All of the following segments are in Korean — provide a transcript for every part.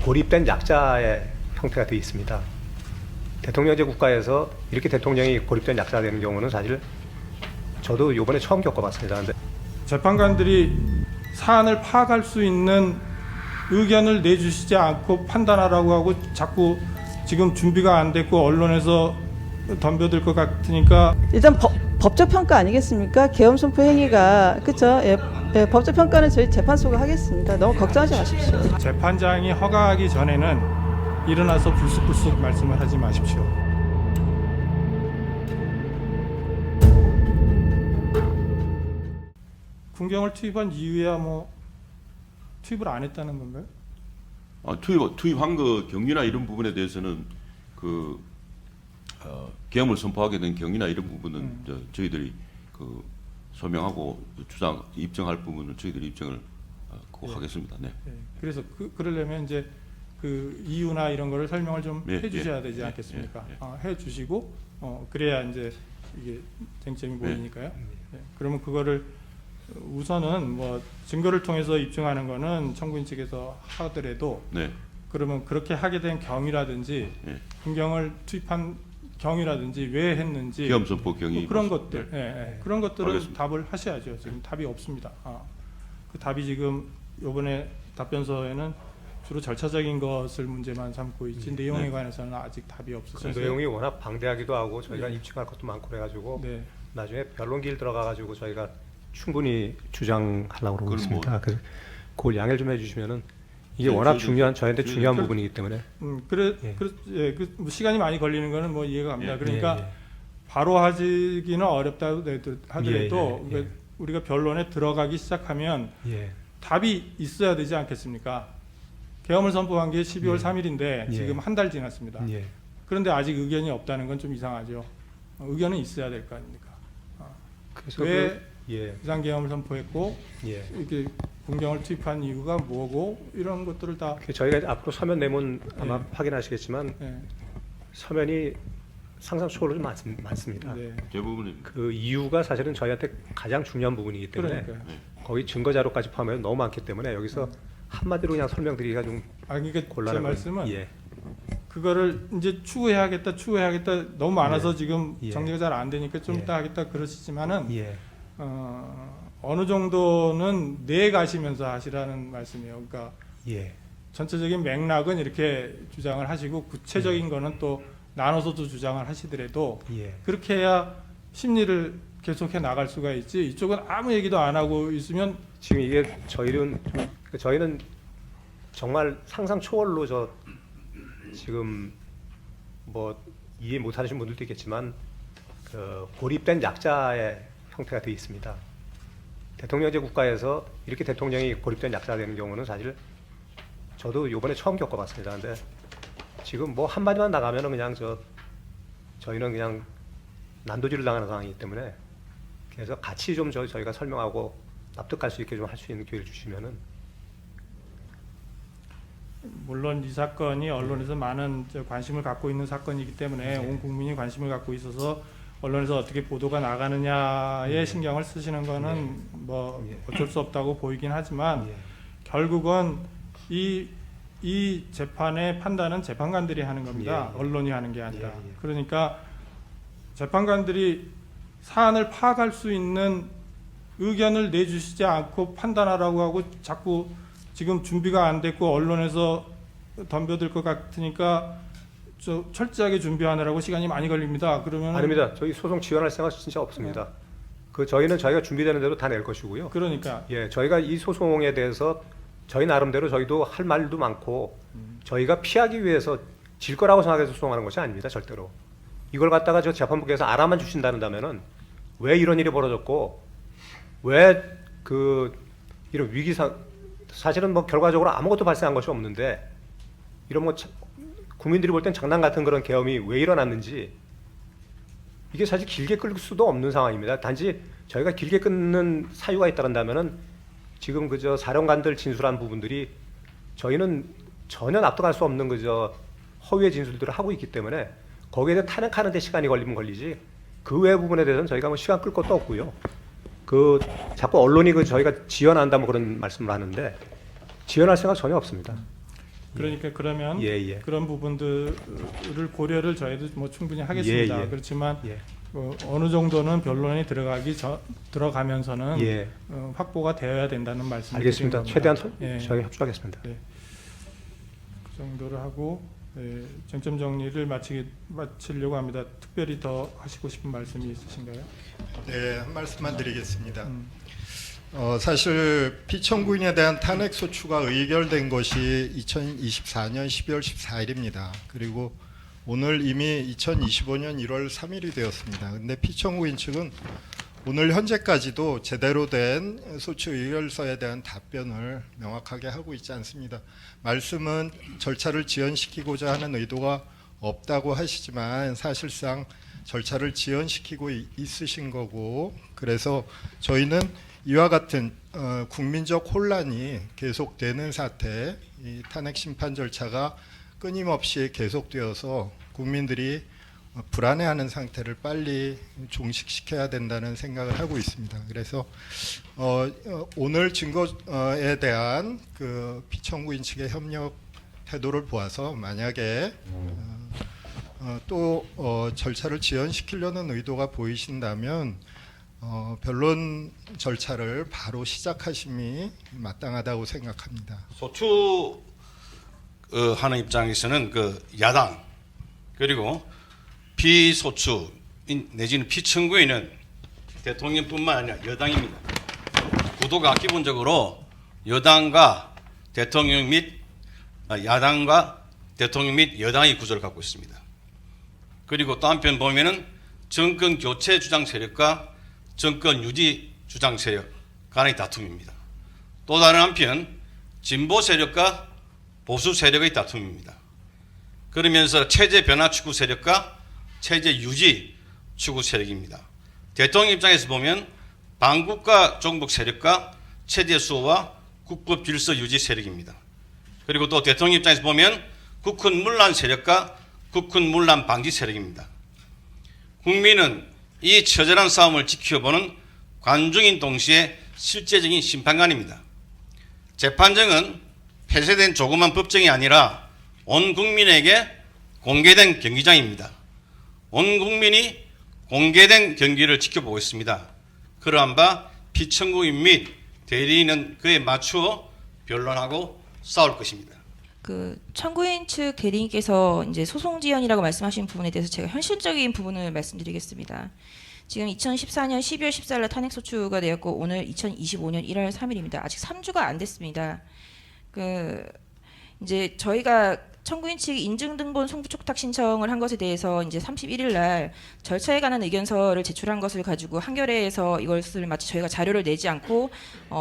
고립된 약자의 형태가 되어 있습니다. 대통령제 국가에서 이렇게 대통령이 고립된 약자가 되는 경우는 사실 저도 이번에 처음 겪어봤습니다. 근데 재판관들이 사안을 파악할 수 있는 의견을 내주시지 않고 판단하라고 하고 자꾸 지금 준비가 안 됐고 언론에서 덤벼들 것 같으니까 일단 법적 평가 아니겠습니까? 계엄 선포 행위가 그렇죠. 예, 법적 평가는 저희 재판소가 하겠습니다. 너무 걱정하지 마십시오. 재판장이 허가하기 전에는 일어나서 불쑥불쑥 말씀을 하지 마십시오. 군경을 투입한 이유야 뭐 투입을 안 했다는 건가요? 투입한 그 경위나 이런 부분에 대해서는 계엄을 선포하게 된 경위나 이런 부분은 저희들이 소명하고 입증할 부분은 저희들이 입증을 꼭 하겠습니다. 네. 예, 그래서 그러려면 이제 그 이유나 이런 거를 설명을 좀 해주셔야 되지 않겠습니까? 해주시고 그래야 이제 이게 쟁점이 보이니까요. 예, 그러면 그거를 우선은 뭐 증거를 통해서 입증하는 거는 청구인 측에서 하더라도 그러면 그렇게 하게 된 경위라든지 군경을 투입한 경위라든지 왜 했는지 계엄 선포 경위 그런 것들 그런 것들은 알겠습니다. 답을 하셔야죠. 지금 답이 없습니다. 그 답이 지금 이번에 답변서에는 주로 절차적인 것을 문제만 삼고 있지 내용에 관해서는 아직 답이 그 없으셔서 내용이 워낙 방대하기도 하고 저희가 입증할 것도 많고 그래가지고 네. 나중에 변론길 들어가가지고 저희가 충분히 주장하려고 그러고 있습니다. 그래서 그걸 양해를 좀 해주시면은 이게 워낙 저희한테 중요한 부분이기 때문에. 뭐 시간이 많이 걸리는 거는 뭐 이해가 갑니다. 그러니까 바로 하기는 어렵다 하더라도 우리가 변론에 들어가기 시작하면 답이 있어야 되지 않겠습니까? 계엄을 선포한 게 12월 3일인데 지금 한 달 지났습니다. 그런데 아직 의견이 없다는 건 좀 이상하죠. 의견은 있어야 될 거 아닙니까? 그래서 왜 비상계엄을 선포했고 이렇게 군경을 투입한 이유가 뭐고 이런 것들을 다 저희가 앞으로 서면 내문 아마 확인하시겠지만 서면이 상상 초월로 좀 많습니다. 대부분입니다. 그 이유가 사실은 저희한테 가장 중요한 부분이기 때문에 거기 증거 자료까지 포함하면 너무 많기 때문에 여기서 한마디로 그냥 설명드리기가 좀 그러니까 제 말씀은 그거를 이제 추후해야겠다 너무 많아서 지금 정리가 잘 안 되니까 좀 이따 하겠다 그러시지만은 어느 정도는 내 가시면서 하시라는 말씀이에요. 그러니까 전체적인 맥락은 이렇게 주장을 하시고 구체적인 거는 또 나눠서도 주장을 하시더라도 그렇게 해야 심리를 계속해 나갈 수가 있지 이쪽은 아무 얘기도 안 하고 있으면 지금 이게 저희는 정말 상상 초월로 지금 뭐 이해 못하시는 분들도 있겠지만 고립된 약자의 형태가 되어 있습니다. 대통령제 국가에서 이렇게 대통령이 고립된 약자가 되는 경우는 사실 저도 이번에 처음 겪어봤습니다. 근데 지금 뭐 한마디만 나가면은 그냥 저희는 그냥 난도질을 당하는 상황이기 때문에 그래서 같이 좀 저희가 설명하고 납득할 수 있게 좀 할 수 있는 기회를 주시면은. 물론 이 사건이 언론에서 많은 관심을 갖고 있는 사건이기 때문에 온 국민이 관심을 갖고 있어서 언론에서 어떻게 보도가 나가느냐에 신경을 쓰시는 거는 뭐 어쩔 수 없다고 보이긴 하지만 결국은 이 재판의 판단은 재판관들이 하는 겁니다. 언론이 하는 게 아니라. 그러니까 재판관들이 사안을 파악할 수 있는 의견을 내주시지 않고 판단하라고 하고 자꾸 지금 준비가 안 됐고 언론에서 덤벼들 것 같으니까 철저하게 준비하느라고 시간이 많이 걸립니다. 그러면 아닙니다. 저희 소송 지원할 생각 진짜 없습니다. 저희는 저희가 준비되는 대로 다 낼 것이고요. 그러니까 저희가 이 소송에 대해서 저희 나름대로 저희도 할 말도 많고 저희가 피하기 위해서 질 거라고 생각해서 소송하는 것이 아닙니다. 절대로. 이걸 갖다가 저 재판부께서 알아만 주신다면은 왜 이런 일이 벌어졌고 왜 이런 사실은 뭐 결과적으로 아무것도 발생한 것이 없는데 이런 뭐 국민들이 볼 땐 장난 같은 그런 계엄이 왜 일어났는지 이게 사실 길게 끌 수도 없는 상황입니다. 단지 저희가 길게 끊는 사유가 있다면은 지금 사령관들 진술한 부분들이 저희는 전혀 납득할 수 없는 허위의 진술들을 하고 있기 때문에 거기에 대해 탄핵하는 데 시간이 걸리면 걸리지 그 외 부분에 대해서는 저희가 뭐 시간 끌 것도 없고요. 자꾸 언론이 저희가 지연한다 뭐 그런 말씀을 하는데 지연할 생각 전혀 없습니다. 그러니까 그러면 예, 예. 그런 부분들을 고려를 저희도 뭐 충분히 하겠습니다. 예, 예. 그렇지만 예. 어느 정도는 변론이 들어가면서는 예. 확보가 되어야 된다는 말씀을 알겠습니다. 드린 최대한 겁니다. 예. 저희 협조하겠습니다. 네. 그 정도로 하고 쟁점 정리를 마치려고 합니다. 특별히 더 하시고 싶은 말씀이 있으신가요? 네, 한 말씀만 드리겠습니다. 사실 피청구인에 대한 탄핵 소추가 의결된 것이 2024년 12월 14일입니다. 그리고 오늘 이미 2025년 1월 3일이 되었습니다. 근데 피청구인 측은 오늘 현재까지도 제대로 된 소추 의결서에 대한 답변을 명확하게 하고 있지 않습니다. 말씀은 절차를 지연시키고자 하는 의도가 없다고 하시지만 사실상 절차를 지연시키고 있으신 거고, 그래서 저희는 이와 같은 국민적 혼란이 계속되는 사태, 이 탄핵 심판 절차가 끊임없이 계속되어서 국민들이 불안해하는 상태를 빨리 종식시켜야 된다는 생각을 하고 있습니다. 그래서 오늘 증거에 대한 그 피청구인 측의 협력 태도를 보아서 만약에 또 절차를 지연시키려는 의도가 보이신다면 변론 절차를 바로 시작하심이 마땅하다고 생각합니다. 소추 하는 입장에서는 그 야당 그리고 피소추인 내지는 피청구인은 대통령뿐만 아니라 여당입니다. 구도가 기본적으로 여당과 대통령 및 야당과 대통령 및 여당의 구조를 갖고 있습니다. 그리고 또 한편 보면은 정권 교체 주장 세력과 정권 유지 주장 세력 간의 다툼입니다. 또 다른 한편 진보 세력과 보수 세력의 다툼입니다. 그러면서 체제 변화 추구 세력과 체제 유지 추구 세력입니다. 대통령 입장에서 보면 반국가 종북 세력과 체제 수호와 국법 질서 유지 세력입니다. 그리고 또 대통령 입장에서 보면 국군 문란 세력과 국군 문란 방지 세력입니다. 국민은 이 처절한 싸움을 지켜보는 관중인 동시에 실제적인 심판관입니다. 재판정은 폐쇄된 조그만 법정이 아니라 온 국민에게 공개된 경기장입니다. 온 국민이 공개된 경기를 지켜보고 있습니다. 그러한 바 피청구인 및 대리인은 그에 맞추어 변론하고 싸울 것입니다. 그 청구인 측 대리인께서 이제 소송 지연이라고 말씀하신 부분에 대해서 제가 현실적인 부분을 말씀드리겠습니다. 지금 2014년 12월 14일 탄핵 소추가 되었고 오늘 2025년 1월 3일입니다. 아직 3주가 안 됐습니다. 그 이제 저희가 청구인 측이 인증등본 송부촉탁 신청을 한 것에 대해서 이제 31일 날 절차에 관한 의견서를 제출한 것을 가지고 한겨레에서 이것을 마치 저희가 자료를 내지 않고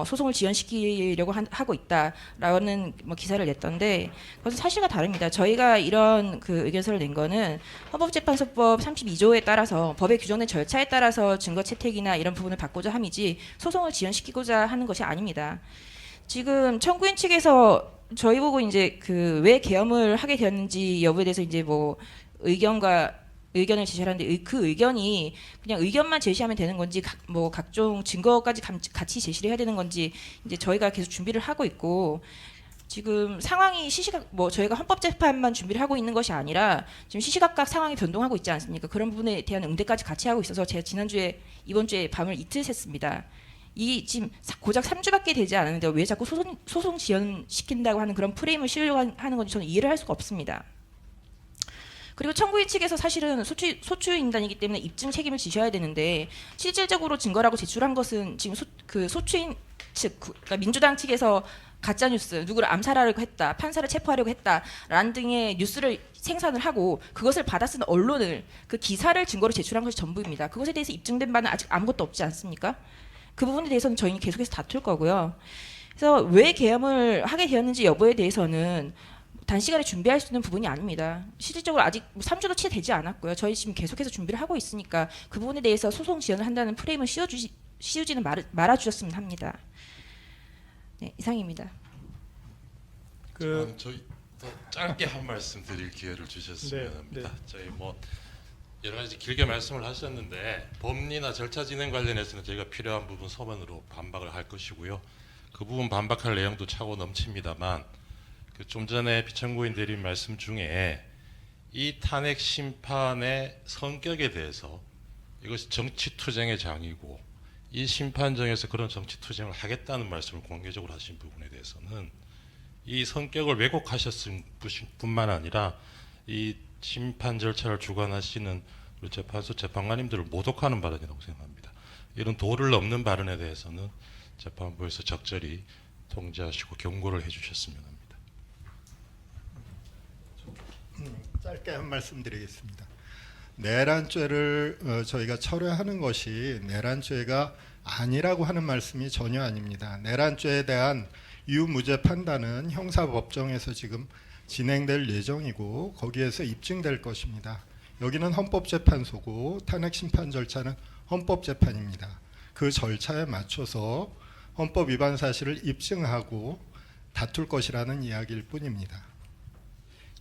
소송을 지연시키려고 하고 있다라는 뭐 기사를 냈던데 그것은 사실과 다릅니다. 저희가 이런 그 의견서를 낸 거는 헌법재판소법 32조에 따라서 법에 규정된 절차에 따라서 증거 채택이나 이런 부분을 받고자 함이지 소송을 지연시키고자 하는 것이 아닙니다. 지금 청구인 측에서 저희 보고 이제 그 왜 계엄을 하게 되었는지 여부에 대해서 이제 뭐 의견을 제시하는데 그 의견이 그냥 의견만 제시하면 되는 건지 뭐 각종 증거까지 같이 제시를 해야 되는 건지 이제 저희가 계속 준비를 하고 있고 지금 상황이 뭐 저희가 헌법재판만 준비를 하고 있는 것이 아니라 지금 시시각각 상황이 변동하고 있지 않습니까? 그런 부분에 대한 응대까지 같이 하고 있어서 제가 이번 주에 밤을 이틀 샜습니다. 이 지금 고작 3주밖에 되지 않았는데 왜 자꾸 소송 지연시킨다고 하는 그런 프레임을 씌우려고 하는 건지 저는 이해를 할 수가 없습니다. 그리고 청구인 측에서 사실은 소추인단이기 때문에 입증 책임을 지셔야 되는데 실질적으로 증거라고 제출한 것은 지금 그 소추인 측, 그러니까 민주당 측에서 가짜뉴스, 누구를 암살하려고 했다, 판사를 체포하려고 했다라는 등의 뉴스를 생산을 하고 그것을 받아 쓴 언론을 그 기사를 증거로 제출한 것이 전부입니다. 그것에 대해서 입증된 바는 아직 아무것도 없지 않습니까? 그 부분에 대해서는 저희는 계속해서 다툴 거고요. 그래서 왜 계엄을 하게 되었는지 여부에 대해서는 단시간에 준비할 수 있는 부분이 아닙니다. 실질적으로 아직 3주도 채 되지 않았고요. 저희 지금 계속해서 준비를 하고 있으니까 그 부분에 대해서 소송 지연을 한다는 프레임을 씌우지는 말아주셨으면 합니다. 네, 이상입니다. 저희 더 짧게 한 말씀 드릴 기회를 주셨으면 네, 합니다. 저희 뭐 여러 가지 길게 말씀을 하셨는데 법리나 절차 진행 관련해서는 저희가 필요한 부분 서면으로 반박을 할 것이고요. 그 부분 반박할 내용도 차고 넘칩니다만 그 좀 전에 피청구인 대리인 말씀 중에 이 탄핵 심판의 성격에 대해서 이것이 정치 투쟁의 장이고 이 심판정에서 그런 정치 투쟁을 하겠다는 말씀을 공개적으로 하신 부분에 대해서는 이 성격을 왜곡하셨을 뿐만 아니라 이 심판 절차를 주관하시는 우리 재판소 재판관님들을 모독하는 발언이라고 생각합니다. 이런 도를 넘는 발언에 대해서는 재판부에서 적절히 통제하시고 경고를 해주셨으면 합니다. 짧게 한 말씀 드리겠습니다. 내란죄를 저희가 철회하는 것이 내란죄가 아니라고 하는 말씀이 전혀 아닙니다. 내란죄에 대한 유무죄 판단은 형사법정에서 지금 진행될 예정이고 거기에서 입증될 것입니다. 여기는 헌법재판소고 탄핵 심판 절차는 헌법재판입니다. 그 절차에 맞춰서 헌법 위반 사실을 입증하고 다툴 것이라는 이야기일 뿐입니다.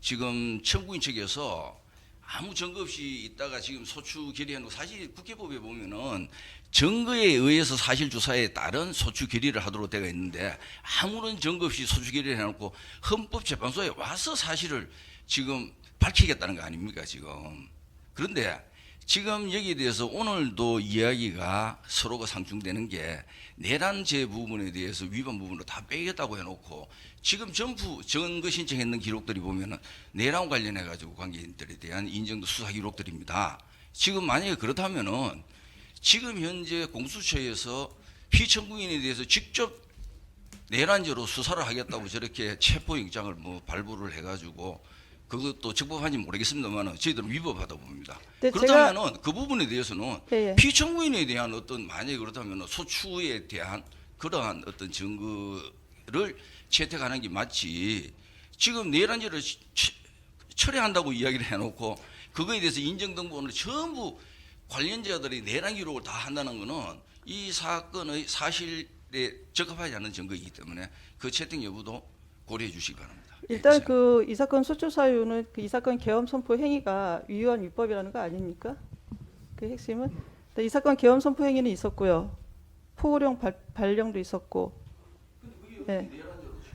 지금 청구인 측에서 아무 증거 없이 있다가 지금 소추 결의해놓고 사실 국회법에 보면은 증거에 의해서 사실 조사에 따른 소추 결의를 하도록 되어 있는데 아무런 증거 없이 소추 결의를 해놓고 헌법재판소에 와서 사실을 지금 밝히겠다는 거 아닙니까 지금. 그런데 지금 여기에 대해서 오늘도 이야기가 서로가 상충되는 게 내란죄 부분에 대해서 위반 부분으로 다 빼겠다고 해놓고 지금 전부 증거 신청했는 기록들이 보면은 내란 관련해 가지고 관계인들에 대한 인정도 수사 기록들입니다. 지금 만약에 그렇다면은 지금 현재 공수처에서 피청구인에 대해서 직접 내란죄로 수사를 하겠다고 저렇게 체포영장을 뭐 발부를 해가지고 그것도 적법한지 모르겠습니다만 저희들은 위법하다 봅니다. 네, 그렇다면은 그 부분에 대해서는 예. 피청구인에 대한 어떤 만약에 그렇다면 소추에 대한 그러한 어떤 증거를 채택하는 게 맞지. 지금 내란죄를 철회한다고 이야기를 해놓고 그거에 대해서 인정등본을 전부 관련자들이 내란 기록을 다 한다는 것은 이 사건의 사실에 적합하지 않은 증거이기 때문에 그 채택 여부도 고려해 주시기 바랍니다. 일단 그 이 사건 소추 사유는 그 이 사건 계엄 선포 행위가 위헌 위법이라는 거 아닙니까? 그 핵심은 이 사건 계엄 선포 행위는 있었고요. 포고령 발령도 있었고. 네.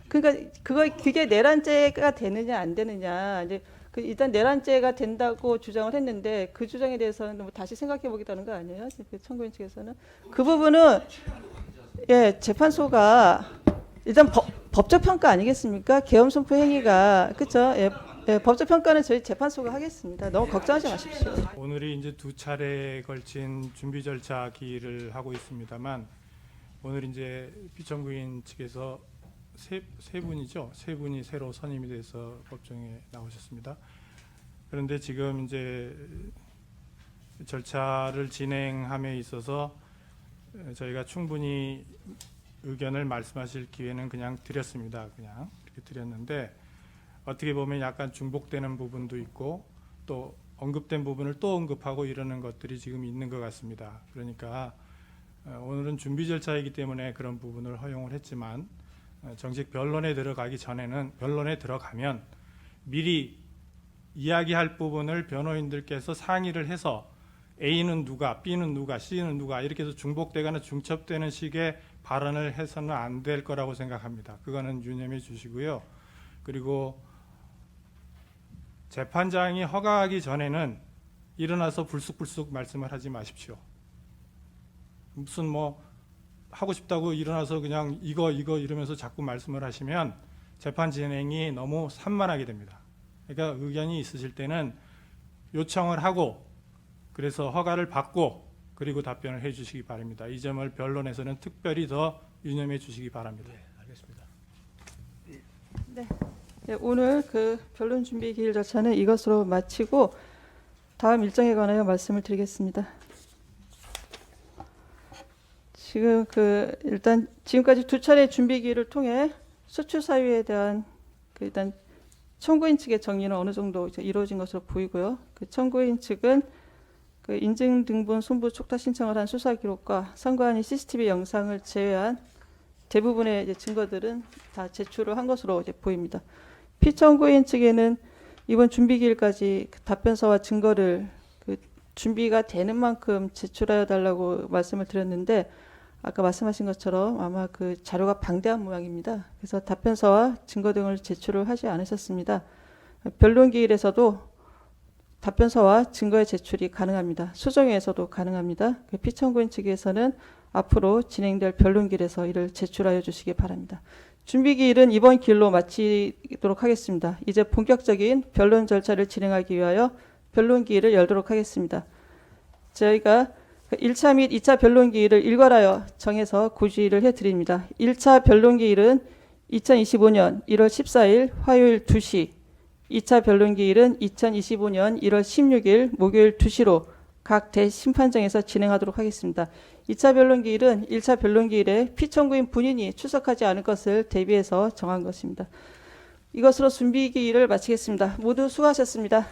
그러니까 그게 내란죄가 되느냐 안 되느냐 이제 그 일단 내란죄가 된다고 주장을 했는데 그 주장에 대해서는 뭐 다시 생각해 보겠다는 거 아니에요? 그 청구인 측에서는 그 부분은 예 재판소가 일단 법적 평가 아니겠습니까? 계엄 선포 행위가 그렇죠? 예, 법적 평가는 저희 재판소가 하겠습니다. 너무 걱정하지 마십시오. 오늘이 이제 두 차례에 걸친 준비 절차 기일을 하고 있습니다만 오늘 이제 피청구인 측에서 세 분이죠. 세 분이 새로 선임이 돼서 법정에 나오셨습니다. 그런데 지금 이제 절차를 진행함에 있어서 저희가 충분히 의견을 말씀하실 기회는 그냥 드렸습니다. 그냥 이렇게 드렸는데 어떻게 보면 약간 중복되는 부분도 있고 또 언급된 부분을 또 언급하고 이러는 것들이 지금 있는 것 같습니다. 그러니까 오늘은 준비 절차이기 때문에 그런 부분을 허용을 했지만 정식 변론에 들어가기 전에는 변론에 들어가면 미리 이야기할 부분을 변호인들께서 상의를 해서 A는 누가, B는 누가, C는 누가 이렇게 해서 중복되거나 중첩되는 식의 발언을 해서는 안 될 거라고 생각합니다. 그거는 유념해 주시고요. 그리고 재판장이 허가하기 전에는 일어나서 불쑥불쑥 말씀을 하지 마십시오. 무슨 뭐 하고 싶다고 일어나서 그냥 이거 이러면서 자꾸 말씀을 하시면 재판 진행이 너무 산만하게 됩니다. 그러니까 의견이 있으실 때는 요청을 하고 그래서 허가를 받고 그리고 답변을 해 주시기 바랍니다. 이 점을 변론에서는 특별히 더 유념해 주시기 바랍니다. 네, 알겠습니다. 네, 오늘 그 변론 준비 기일 절차는 이것으로 마치고 다음 일정에 관하여 말씀을 드리겠습니다. 지금 일단 지금까지 두 차례 준비 기일을 통해 소추 사유에 대한 일단 청구인 측의 정리는 어느 정도 이제 이루어진 것으로 보이고요. 그 청구인 측은 그 인증 등본 손부 촉탁 신청을 한 수사 기록과 선관위 CCTV 영상을 제외한 대부분의 이제 증거들은 다 제출을 한 것으로 이제 보입니다. 피청구인 측에는 이번 준비 기일까지 그 답변서와 증거를 그 준비가 되는 만큼 제출하여 달라고 말씀을 드렸는데 아까 말씀하신 것처럼 아마 그 자료가 방대한 모양입니다. 그래서 답변서와 증거 등을 제출을 하지 않으셨습니다. 변론기일에서도 답변서와 증거의 제출이 가능합니다. 수정회에서도 가능합니다. 그 피청구인 측에서는 앞으로 진행될 변론기일에서 이를 제출하여 주시기 바랍니다. 준비기일은 이번 기일로 마치도록 하겠습니다. 이제 본격적인 변론 절차를 진행하기 위하여 변론기일을 열도록 하겠습니다. 저희가 1차 및 2차 변론기일을 일괄하여 정해서 고지를 해드립니다. 1차 변론기일은 2025년 1월 14일 화요일 2시, 2차 변론기일은 2025년 1월 16일 목요일 2시로 각 대심판정에서 진행하도록 하겠습니다. 2차 변론기일은 1차 변론기일에 피청구인 본인이 출석하지 않을 것을 대비해서 정한 것입니다. 이것으로 준비기일을 마치겠습니다. 모두 수고하셨습니다.